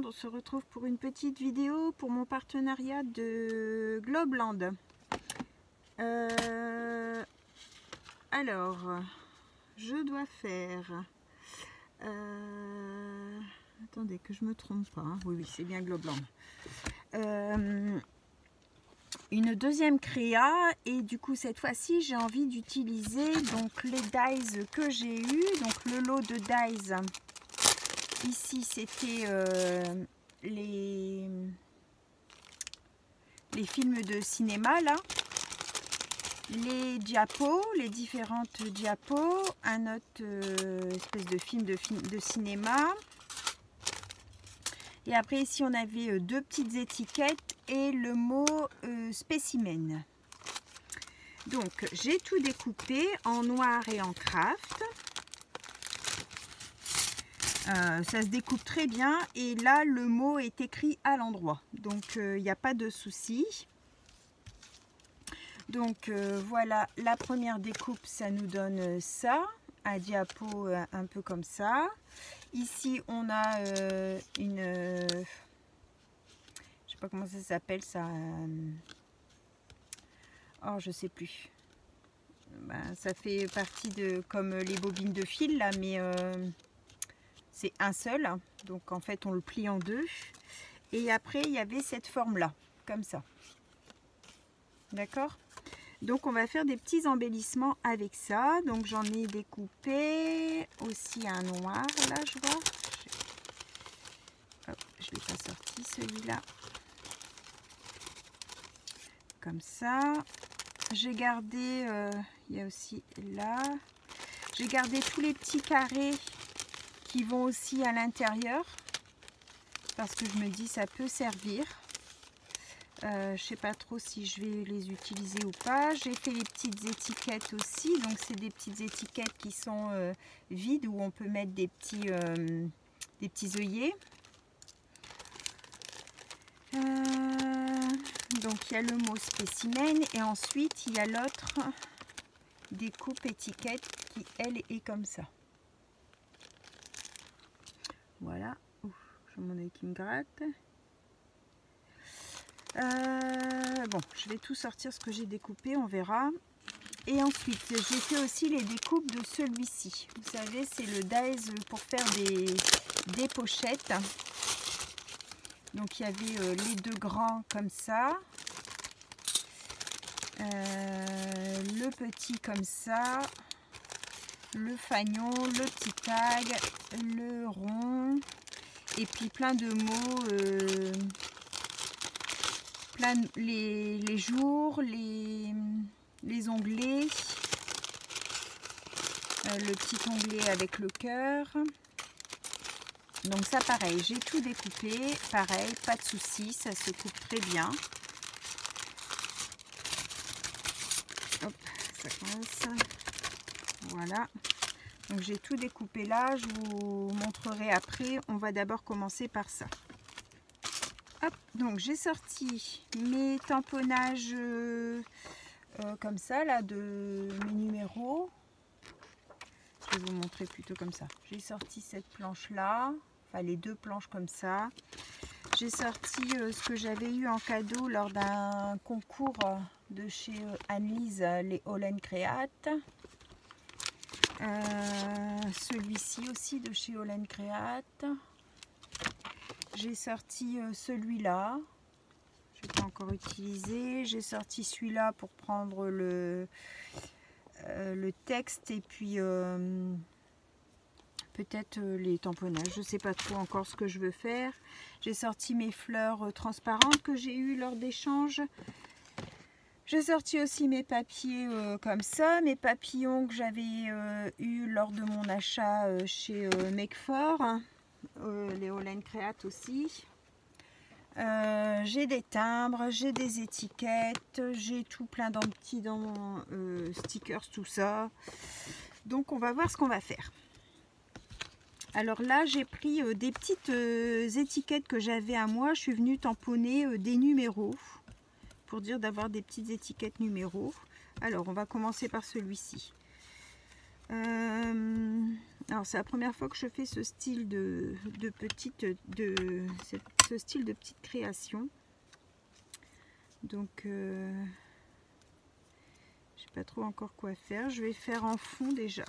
monde, on se retrouve pour une petite vidéo pour mon partenariat de Globland. Alors, je dois faire... attendez que je me trompe pas, hein. Oui, c'est bien Globland. Une deuxième créa, et du coup cette fois-ci j'ai envie d'utiliser donc les dies que j'ai eu, donc le lot de dies. Ici c'était les films de cinéma là, les diapos, les différentes diapos, un autre espèce de film de cinéma. Et après ici on avait deux petites étiquettes et le mot spécimen. Donc j'ai tout découpé en noir et en craft. Ça se découpe très bien et là le mot est écrit à l'endroit, donc il n'y a pas de souci. Donc voilà, la première découpe, ça nous donne ça, un diapo un peu comme ça. Ici on a une, je sais pas comment ça s'appelle ça, oh je sais plus. Ben, ça fait partie de comme les bobines de fil là, mais c'est un seul, donc en fait on le plie en deux. Et après il y avait cette forme là, comme ça. D'accord? Donc on va faire des petits embellissements avec ça. Donc j'en ai découpé aussi un noir là, je vois. Hop, je ne l'ai pas sorti celui-là. Comme ça. J'ai gardé, il y a aussi là. J'ai gardé tous les petits carrés qui vont aussi à l'intérieur. Parce que je me dis ça peut servir. Je sais pas trop si je vais les utiliser ou pas. J'ai fait les petites étiquettes aussi, donc c'est des petites étiquettes qui sont vides où on peut mettre des petits œillets. Donc il y a le mot spécimen et ensuite il y a l'autre découpe étiquette qui elle est comme ça. Voilà. Ouf, j'ai mon œil qui me gratte. Bon, je vais tout sortir ce que j'ai découpé, on verra. Et ensuite, j'ai fait aussi les découpes de celui-ci. Vous savez, c'est le dies pour faire des pochettes. Donc, il y avait les deux grands comme ça. Le petit comme ça. Le fanion, le petit tag, le rond. Et puis plein de mots... les jours, les onglets, le petit onglet avec le cœur. Donc ça pareil, j'ai tout découpé, pareil, pas de souci, ça se coupe très bien. Hop, ça commence. Voilà. Donc j'ai tout découpé là, je vous montrerai après. On va d'abord commencer par ça. Hop, donc j'ai sorti mes tamponnages comme ça là de mes numéros. Je vais vous montrer plutôt comme ça. J'ai sorti cette planche là, enfin les deux planches comme ça. J'ai sorti ce que j'avais eu en cadeau lors d'un concours de chez Annelise, les Holland Create. Celui-ci aussi de chez Holland Create. J'ai sorti celui-là, je n'ai pas encore utilisé. J'ai sorti celui-là pour prendre le texte et puis peut-être les tamponnages. Je ne sais pas trop encore ce que je veux faire. J'ai sorti mes fleurs transparentes que j'ai eues lors d'échanges. J'ai sorti aussi mes papiers comme ça, mes papillons que j'avais eu lors de mon achat chez Make For. Les Holland Create aussi. J'ai des timbres, j'ai des étiquettes, j'ai tout plein de petits stickers, tout ça. Donc on va voir ce qu'on va faire. Alors là j'ai pris des petites étiquettes que j'avais à moi. Je suis venue tamponner des numéros pour dire d'avoir des petites étiquettes numéros. Alors on va commencer par celui-ci. Alors c'est la première fois que je fais ce style ce style de petite création. Donc je sais pas trop encore quoi faire. Je vais faire en fond déjà.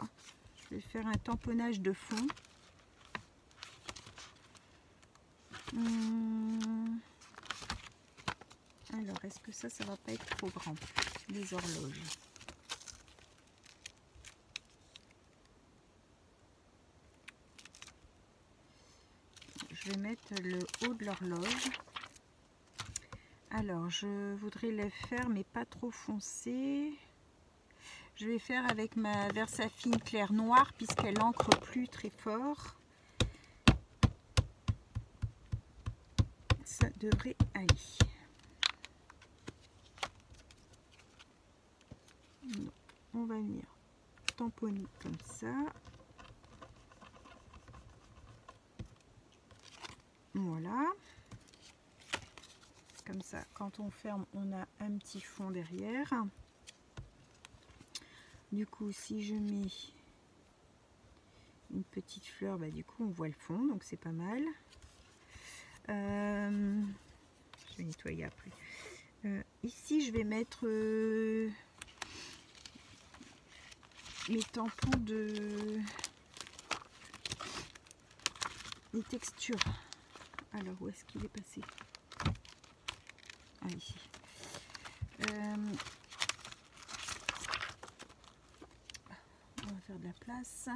Je vais faire un tamponnage de fond. Alors est-ce que ça va pas être trop grand, les horloges? Je vais mettre le haut de l'horloge. Alors, je voudrais les faire, mais pas trop foncé. Je vais faire avec ma Versafine clair noir, puisqu'elle n'encre plus très fort. Ça devrait aller. Donc, on va venir tamponner comme ça. Voilà. Comme ça, quand on ferme, on a un petit fond derrière. Du coup, si je mets une petite fleur, bah, du coup, on voit le fond, donc c'est pas mal. Je vais nettoyer après. Ici, je vais mettre mes tampons les textures. Alors, où est-ce qu'il est passé? Ah, ici. On va faire de la place.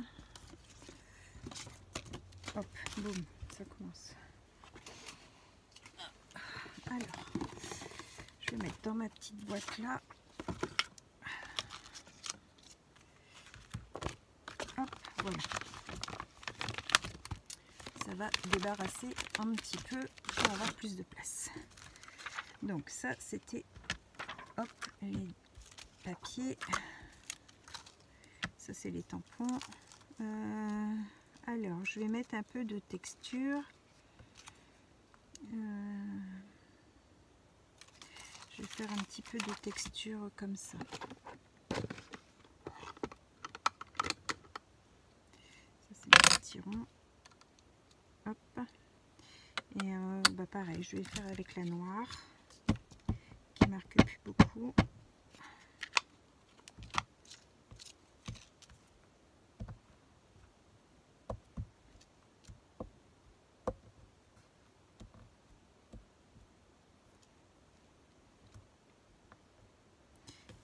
Hop, boum, ça commence. Alors, je vais mettre dans ma petite boîte là. Hop, voilà. Ça va débarrasser un petit peu pour avoir plus de place. Donc ça, c'était les papiers. Ça, c'est les tampons. Alors, je vais mettre un peu de texture. Je vais faire un petit peu de texture comme ça. Ça, c'est des petits ronds. Hop. Et bah pareil, je vais faire avec la noire, qui marque plus beaucoup.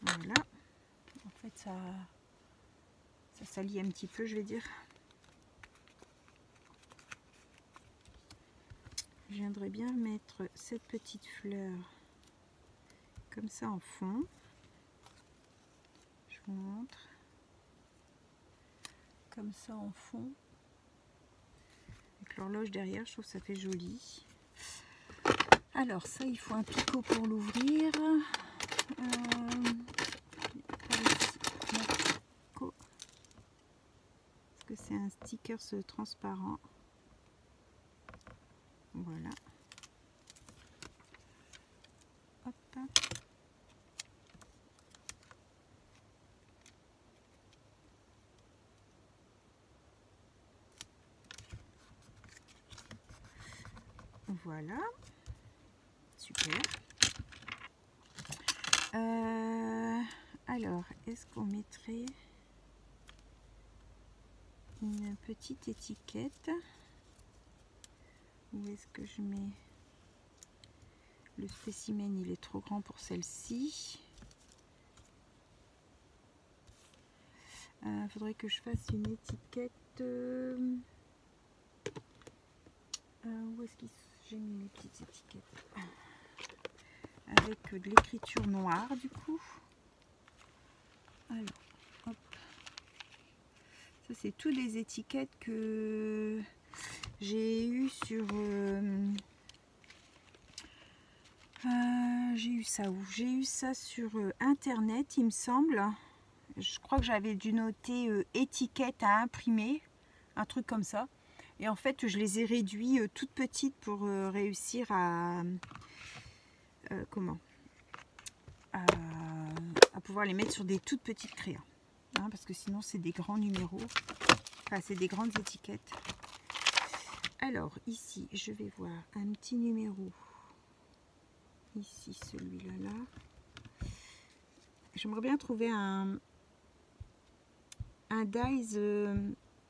Voilà, en fait ça salit un petit peu, je vais dire. Je viendrais bien mettre cette petite fleur comme ça en fond. Je vous montre. Comme ça en fond. Avec l'horloge derrière, je trouve que ça fait joli. Alors ça, il faut un picot pour l'ouvrir. Est-ce que c'est un sticker transparent? Voilà. Hop. Voilà. Super. Alors, est-ce qu'on mettrait une petite étiquette? Où est-ce que je mets? Le spécimen, il est trop grand pour celle-ci. Faudrait que je fasse une étiquette. Où est-ce que j'ai mis mes petites étiquettes? Avec de l'écriture noire, du coup. Alors, hop. Ça, c'est toutes les étiquettes que j'ai eues sur... j'ai eu ça où? J'ai eu ça sur internet, il me semble. Je crois que j'avais dû noter étiquette à imprimer, un truc comme ça. Et en fait, je les ai réduits toutes petites pour réussir à pouvoir les mettre sur des toutes petites crayons. Hein, parce que sinon, c'est des grands numéros. Enfin, c'est des grandes étiquettes. Alors, ici, je vais voir un petit numéro. Ici, celui-là, là. J'aimerais bien trouver un dies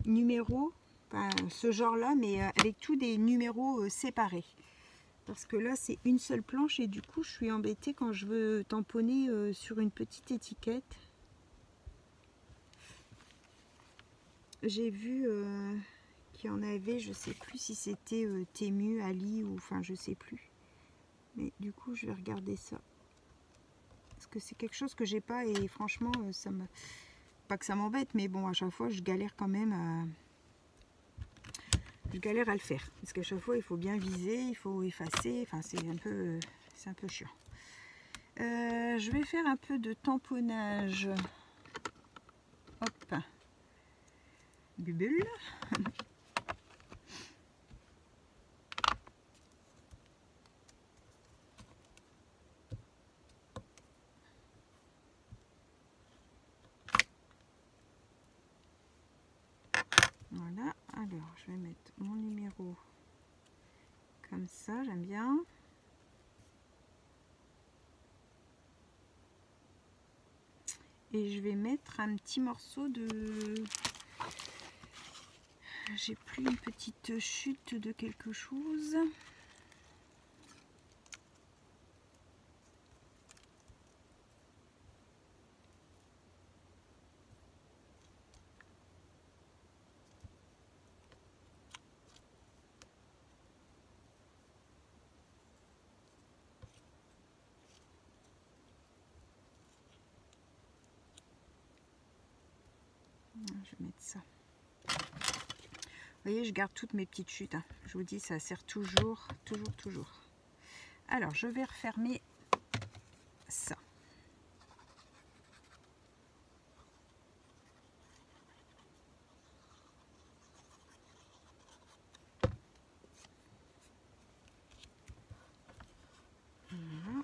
numéro, enfin, ce genre-là, mais avec tous des numéros séparés. Parce que là, c'est une seule planche et du coup, je suis embêtée quand je veux tamponner sur une petite étiquette. J'ai vu qu'il y en avait, je sais plus si c'était Temu, Ali ou enfin, je sais plus. Mais du coup, je vais regarder ça. Parce que c'est quelque chose que j'ai pas et franchement, ça me... Pas que ça m'embête, mais bon, à chaque fois, je galère quand même à... Je galère à le faire. Parce qu'à chaque fois, il faut bien viser, il faut effacer. Enfin, c'est un peu chiant. Je vais faire un peu de tamponnage. Hop. Bubule. Voilà, alors je vais mettre mon numéro comme ça, j'aime bien. Et je vais mettre un petit morceau de... J'ai pris une petite chute de quelque chose. Je vais mettre ça. Vous voyez, je garde toutes mes petites chutes. Hein. Je vous dis, ça sert toujours. Alors, je vais refermer ça. Voilà.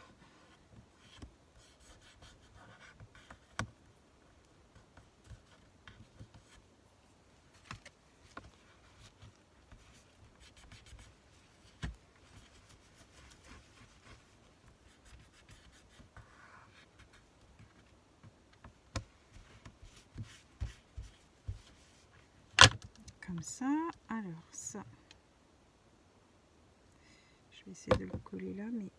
Comme ça. Alors, ça. Je vais essayer de le coller là, mais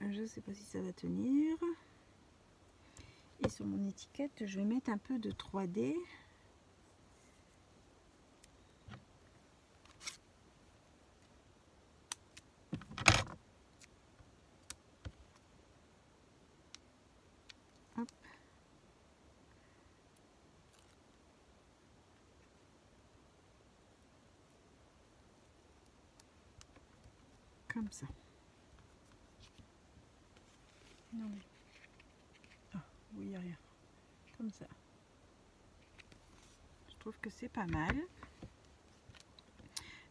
je ne sais pas si ça va tenir. Et sur mon étiquette, je vais mettre un peu de 3D. Hop. Comme ça. Non mais... Ah, oui, il n'y a rien. Comme ça. Je trouve que c'est pas mal.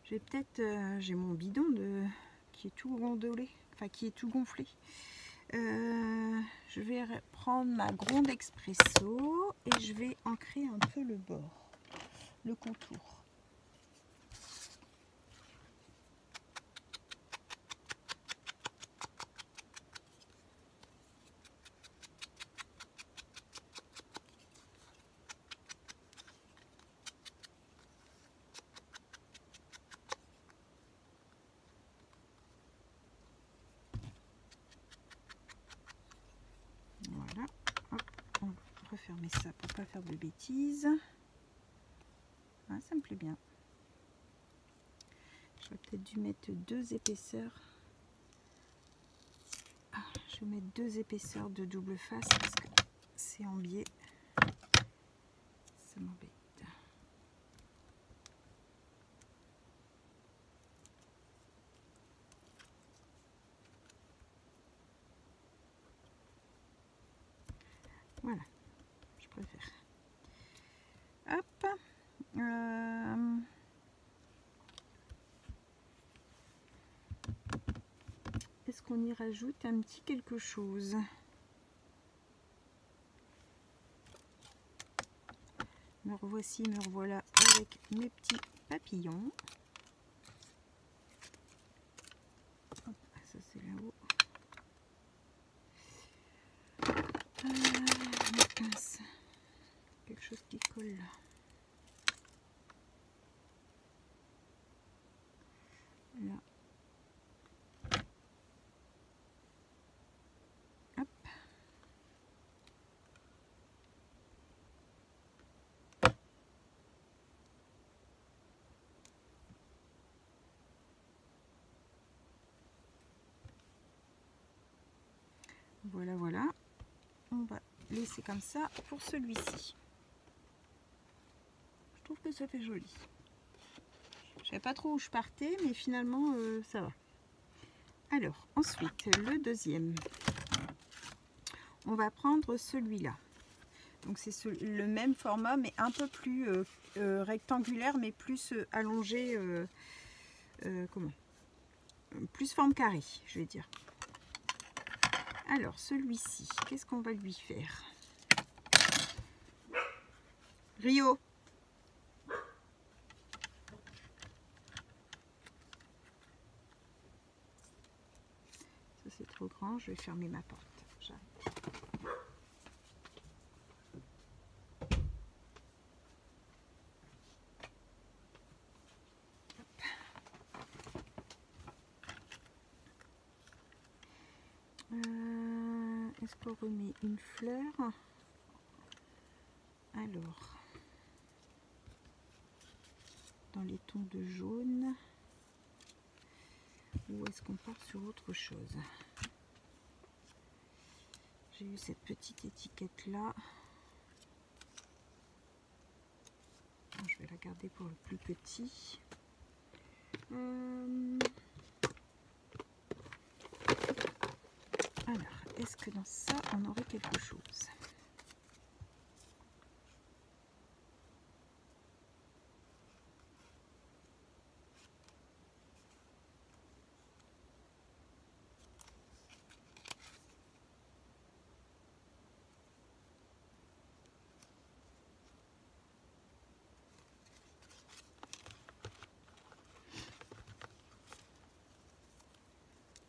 Je vais peut-être... j'ai mon bidon qui est tout gondolé. Enfin, qui est tout gonflé. Je vais prendre ma gronde expresso et je vais ancrer un peu le bord, le contour. Voilà, hop, on va refermer ça pour pas faire de bêtises. Ah, ça me plaît bien. J'aurais peut-être dû mettre 2 épaisseurs. Ah, je vais mettre 2 épaisseurs de double face parce que c'est en biais. Ça m'embête. Voilà, je préfère. Hop. Est-ce qu'on y rajoute un petit quelque chose? me revoici, me revoilà avec mes petits papillons. Hop, ça c'est là-haut. Ma pince. Quelque chose qui colle là. Là. Hop. Voilà, voilà. On va laisser comme ça pour celui-ci. Je trouve que ça fait joli. Je savais pas trop où je partais, mais finalement ça va. Alors, ensuite, le deuxième. On va prendre celui-là. Donc c'est le même format, mais un peu plus rectangulaire, mais plus allongé. Comment? Plus forme carrée, je vais dire. Alors, celui-ci, qu'est-ce qu'on va lui faire? Rio! Ça, c'est trop grand, je vais fermer ma porte. J'arrête. Est-ce qu'on remet une fleur? Alors, dans les tons de jaune, ou est-ce qu'on part sur autre chose? J'ai eu cette petite étiquette là. Je vais la garder pour le plus petit. Alors, est-ce que dans ça, on aurait quelque chose?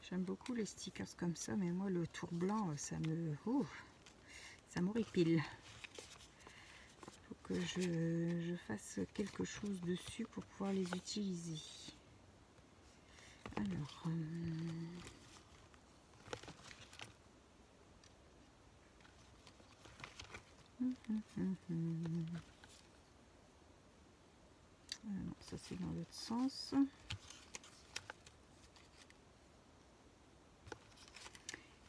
J'aime beaucoup les stickers comme ça, mais moi le tour blanc, ça me... ça m'horripile. Faut que je fasse quelque chose dessus pour pouvoir les utiliser. Alors... non, ça c'est dans l'autre sens.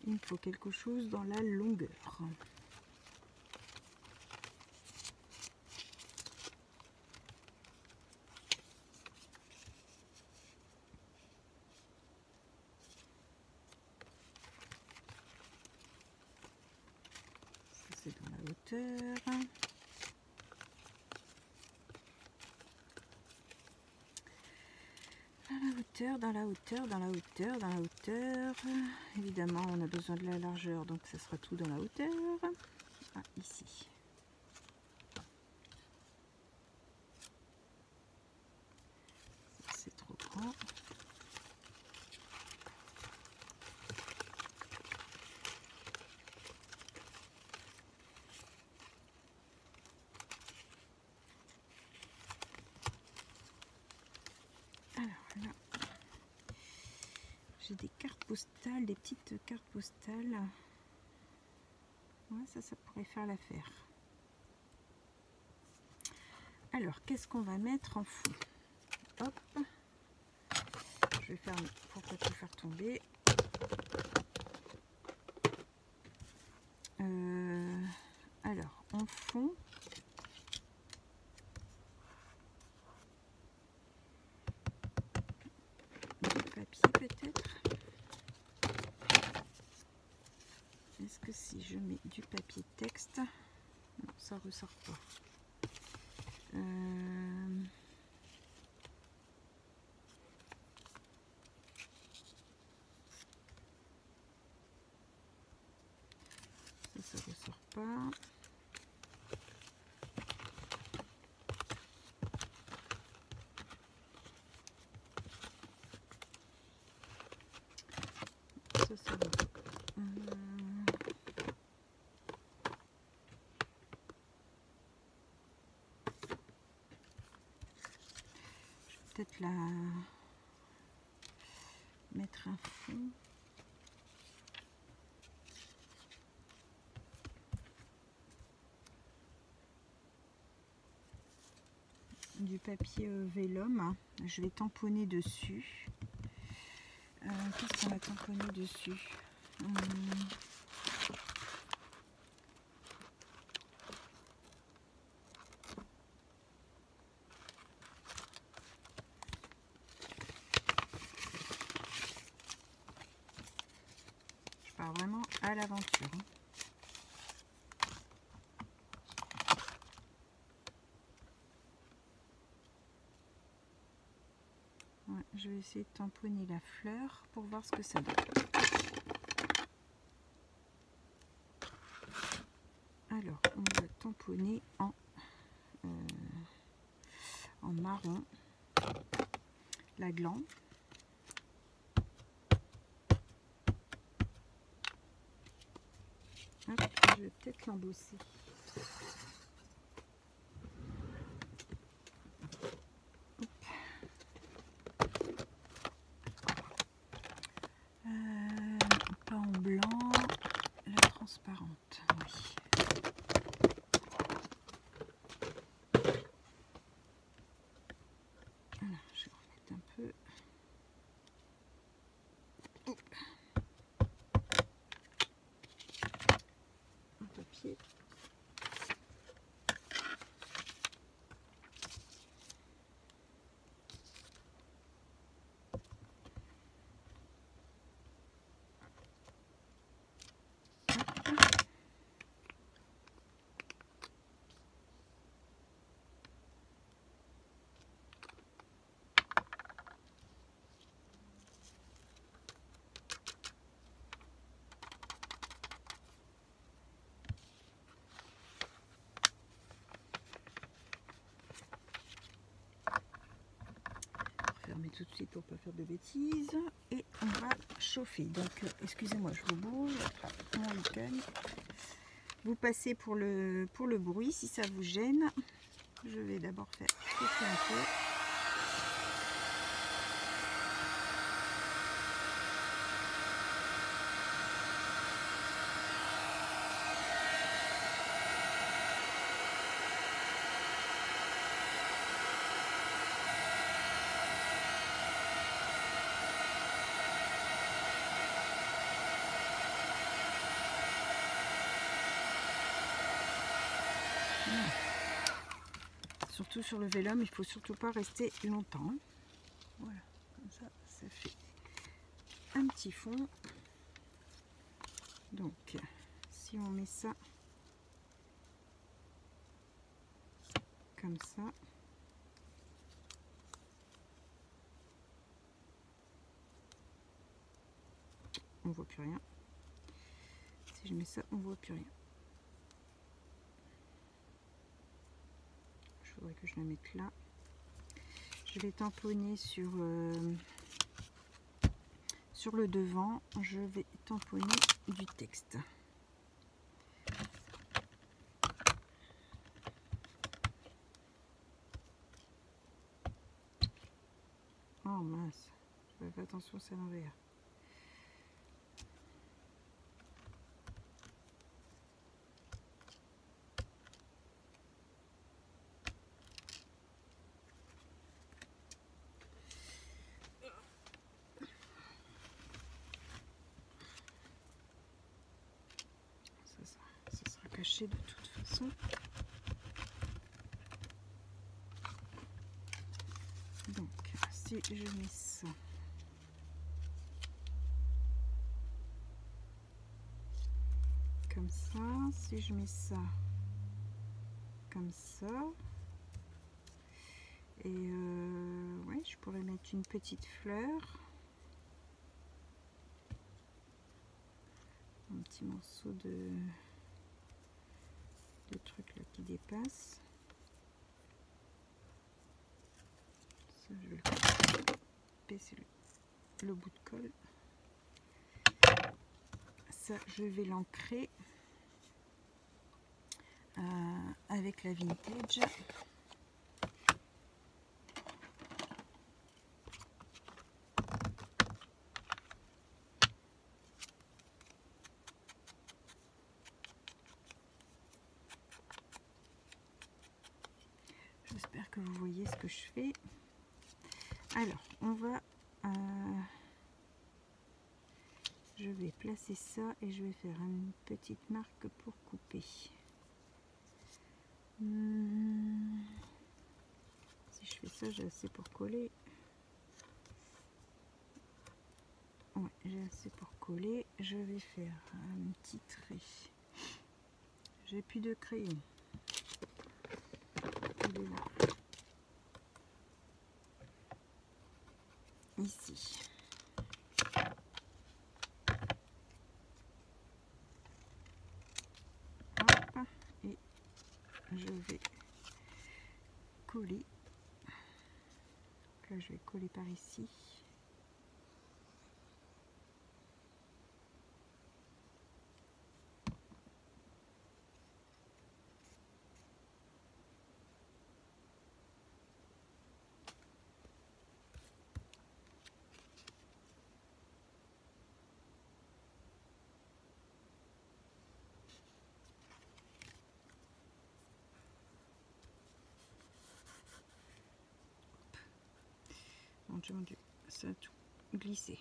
Il me faut quelque chose dans la longueur. Ça c'est dans la hauteur. Dans la hauteur, dans la hauteur, dans la hauteur. Évidemment, on a besoin de la largeur, donc ça sera tout dans la hauteur. Ah, ici. C'est trop grand. Alors là. J'ai des cartes postales, des petites cartes postales. Ouais, ça pourrait faire l'affaire. Alors, qu'est-ce qu'on va mettre en fond? Hop. Je vais faire pour pas tout faire tomber. Alors, en fond, du papier peut-être. Est-ce que si je mets du papier texte, non, ça ressort pas. Ça ressort pas. ça c'est bon. Je vais peut-être la mettre un fond. Du papier vélum, je vais tamponner dessus. Qu'est-ce qu'on va tamponner dessus? Je pars vraiment à l'aventure. Ouais, je vais essayer de tamponner la fleur pour voir ce que ça donne. Alors, on va tamponner en marron la glande. Hop, je vais peut-être l'embosser. Pas en blanc, la transparente. Oui. Voilà, je vais remettre un peu. Un papier. Fermer tout de suite pour pas faire de bêtises et on va chauffer. Donc excusez-moi, je vous bouge mon week-end. Vous passez pour le bruit si ça vous gêne. Je vais d'abord faire chauffer un peu. Surtout sur le vélum, il faut surtout pas rester longtemps. Voilà, comme ça, ça fait un petit fond. Donc, si on met ça comme ça, on voit plus rien. Si je mets ça, on voit plus rien. Il faudrait que je la mette là. Je vais tamponner sur le devant. Je vais tamponner du texte. Oh mince, je fais attention, c'est l'envers. Ça sera caché de toute façon. Donc, si je mets ça comme ça, si je mets ça comme ça, et ouais, je pourrais mettre une petite fleur, un petit morceau de truc là qui dépasse. Ça, je vais le couper, c'est le bout de colle. ça, je vais l'ancrer avec la vintage. J'espère que vous voyez ce que je fais. Alors, on va... je vais placer ça et je vais faire une petite marque pour couper. Si je fais ça, j'ai assez pour coller. Ouais, j'ai assez pour coller. Je vais faire un petit trait. J'ai plus de crayon. Il est là. Ici. Hop, et je vais coller. Là, je vais coller par ici. Mon Dieu, ça a tout glissé.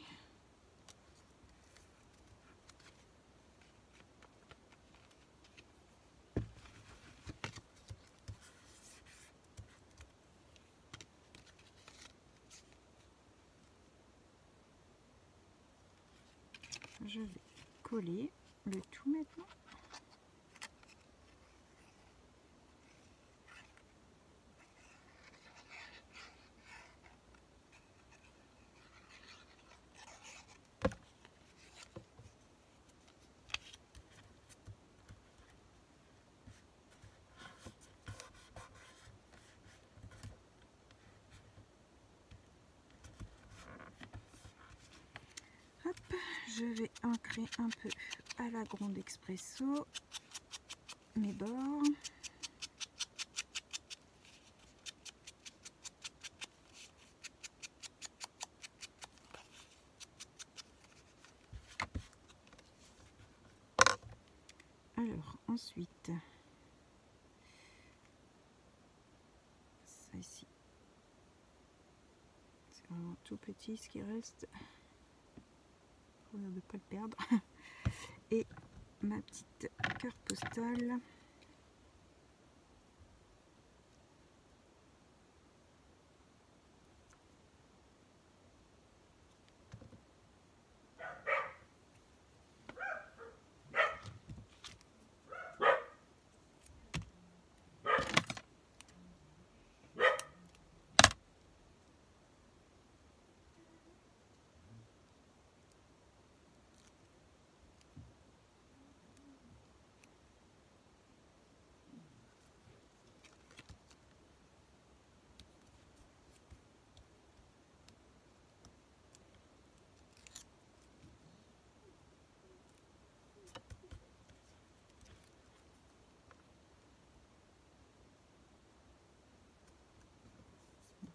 Je vais coller le tout maintenant. Hop, je vais ancrer un peu à la Grande Expresso mes bords. Alors ensuite, ça ici, c'est vraiment tout petit ce qui reste. Pour ne pas le perdre. Et ma petite carte postale.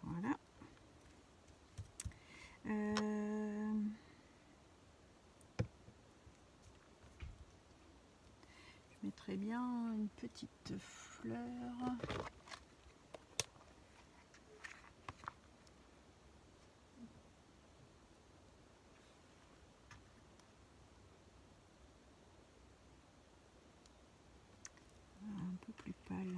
Voilà. Je mettrai bien une petite fleur. Un peu plus pâle.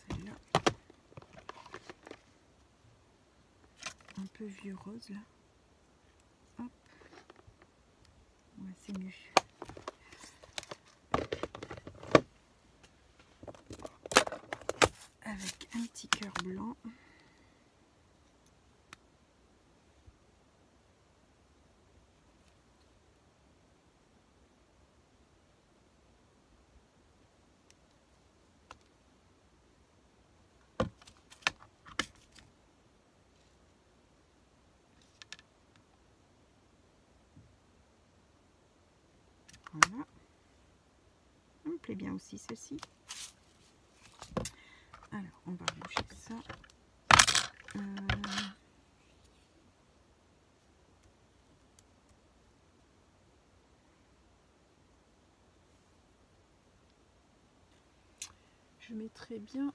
Celle-là. Un peu vieux rose là. Hop. Ouais, c'est mieux. Avec un petit cœur blanc. plaît bien aussi celle-ci. Alors on va bouger ça. Je mettrai bien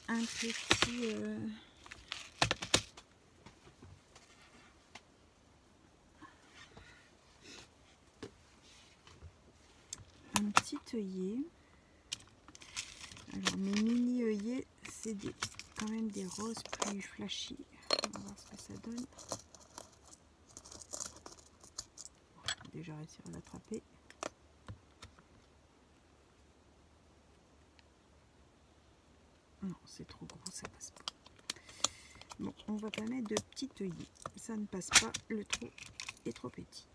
un petit œillet. Alors mes mini œillets, c'est quand même des roses plus flashy. On va voir ce que ça donne. On va déjà réussir à l'attraper. Non, c'est trop gros, ça passe pas. Bon, on va pas mettre de petit œillet. Ça ne passe pas, le trou est trop petit.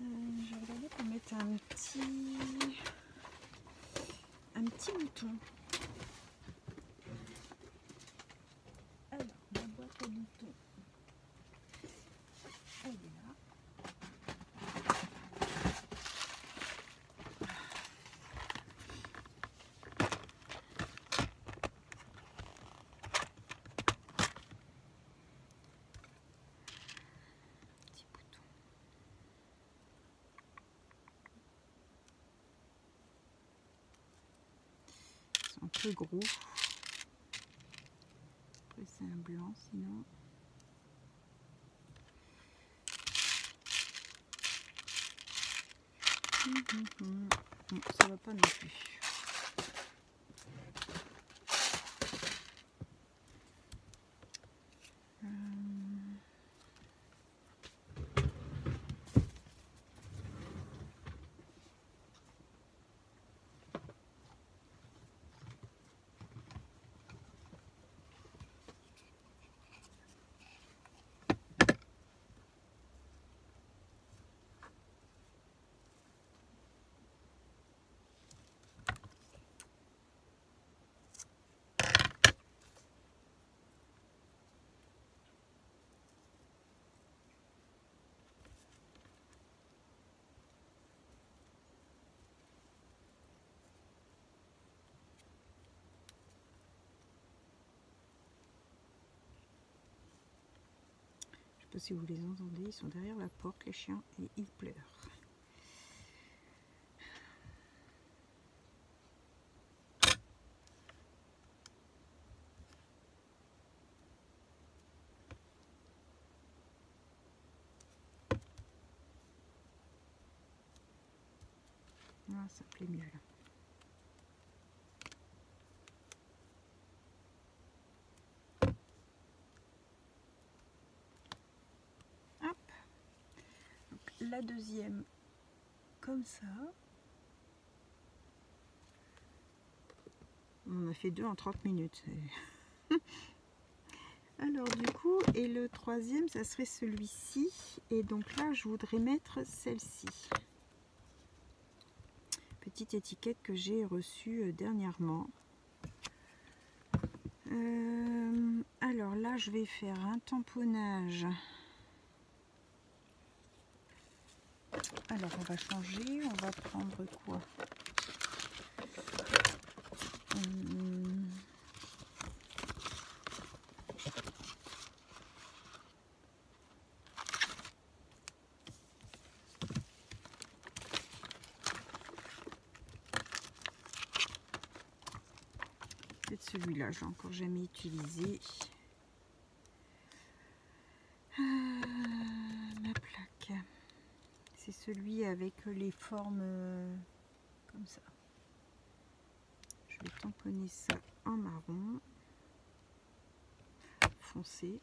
Je vais regarder pour mettre un petit mouton. Alors, ma boîte à moutons, elle est là. Petit bouton. Ils sont un peu gros. Après, c'est un blanc, sinon. Non, ça va pas non plus. Je sais pas si vous les entendez, ils sont derrière la porte, les chiens, et ils pleurent. Ah, ça plaît mieux là. Hop. Donc, la deuxième comme ça. On a fait 2 en 30 minutes. Alors du coup, et le troisième, ça serait celui-ci. Et donc là, je voudrais mettre celle-ci. Petite étiquette que j'ai reçue dernièrement. Alors là, je vais faire un tamponnage. Alors, on va changer. On va prendre quoi? Peut-être celui-là, je l'ai encore jamais utilisé. Ma plaque. C'est celui avec les formes comme ça. Je vais tamponner ça en marron foncé.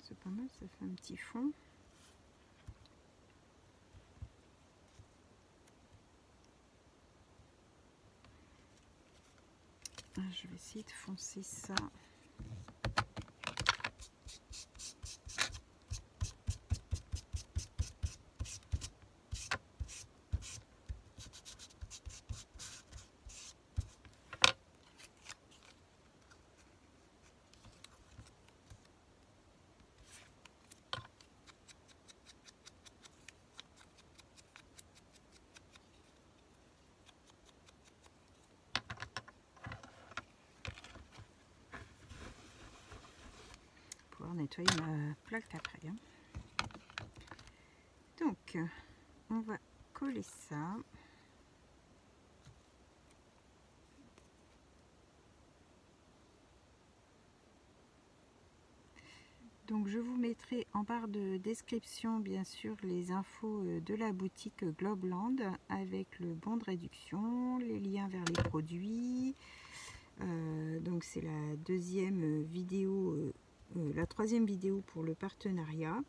C'est pas mal, ça fait un petit fond. Je vais essayer de foncer ça. Nettoyer ma plaque après. Hein. Donc, on va coller ça. Donc, je vous mettrai en barre de description, bien sûr, les infos de la boutique Globeland avec le bon de réduction, les liens vers les produits. Donc, c'est la deuxième vidéo. La troisième vidéo pour le partenariat.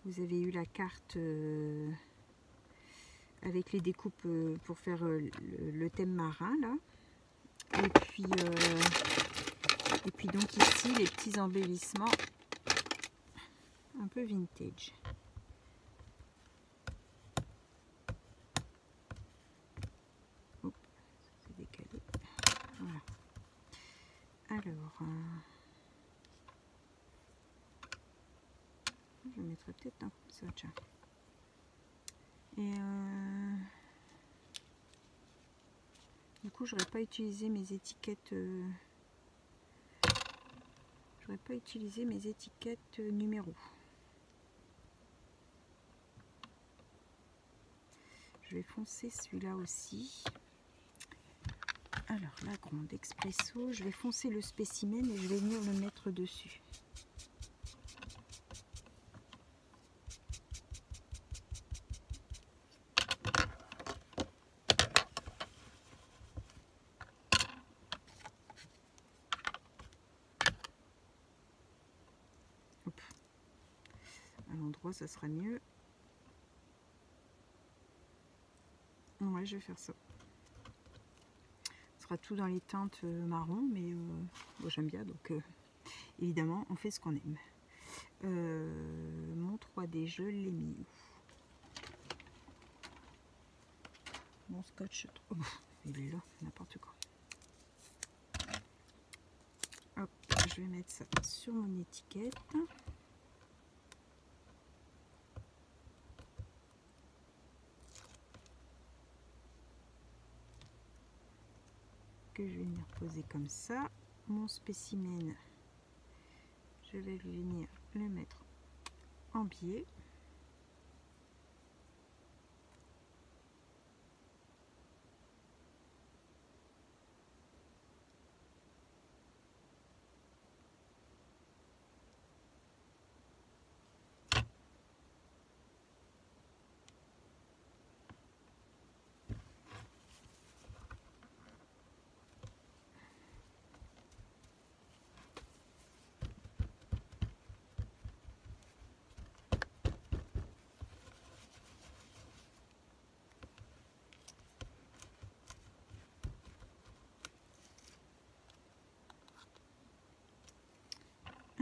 Vous avez eu la carte avec les découpes pour faire le thème marin là. Et puis donc ici les petits embellissements un peu vintage. Voilà. Alors, je mettrai peut-être un coup de ça, tiens. Et du coup, j'aurais pas utilisé mes étiquettes. J'aurais pas utilisé mes étiquettes numéros. Je vais foncer celui-là aussi. Alors, la grande expresso, je vais foncer le spécimen et je vais venir le mettre dessus. Hop. À l'endroit, ça sera mieux. Ouais, je vais faire ça. Tout dans les teintes marron, mais bon, j'aime bien, donc évidemment on fait ce qu'on aime. Mon 3D, je l'ai mis où? Mon scotch, oh, il est là, n'importe quoi. Hop, je vais mettre ça sur mon étiquette. Que je vais venir poser comme ça. Mon spécimen, je vais venir le mettre en biais.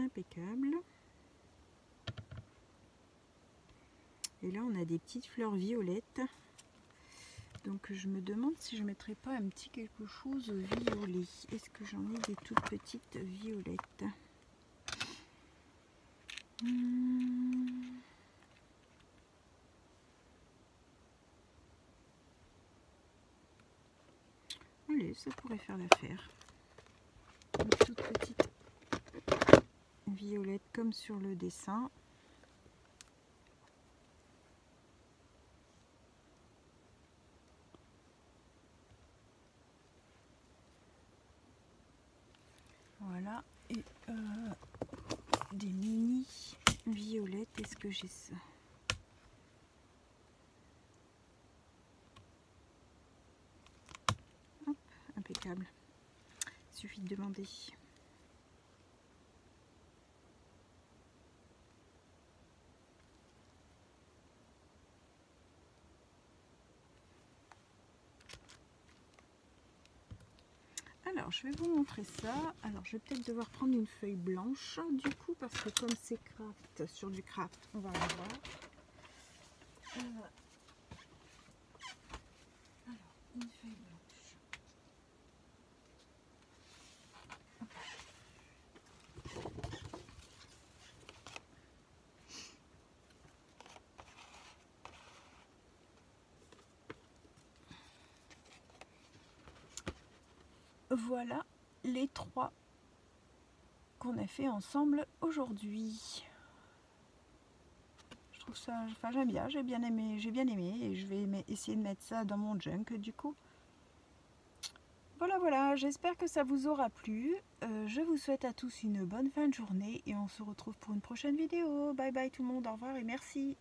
Impeccable. Et là on a des petites fleurs violettes, donc je me demande si je mettrais pas un petit quelque chose violet. Est-ce que j'en ai des toutes petites violettes? Allez, ça pourrait faire l'affaire. Une toute petite violette comme sur le dessin. Voilà, et des mini violettes. Est-ce que j'ai ça? Hop, impeccable. suffit de demander. Alors, je vais vous montrer ça. Alors, je vais peut-être devoir prendre une feuille blanche, du coup, parce que comme c'est craft, sur du craft, on va le voir. Alors, une feuille blanche. Voilà les 3 qu'on a fait ensemble aujourd'hui. Je trouve ça, enfin j'aime bien, j'ai bien aimé et je vais essayer de mettre ça dans mon junk du coup. Voilà, j'espère que ça vous aura plu. Je vous souhaite à tous une bonne fin de journée et on se retrouve pour une prochaine vidéo. Bye bye tout le monde, au revoir et merci.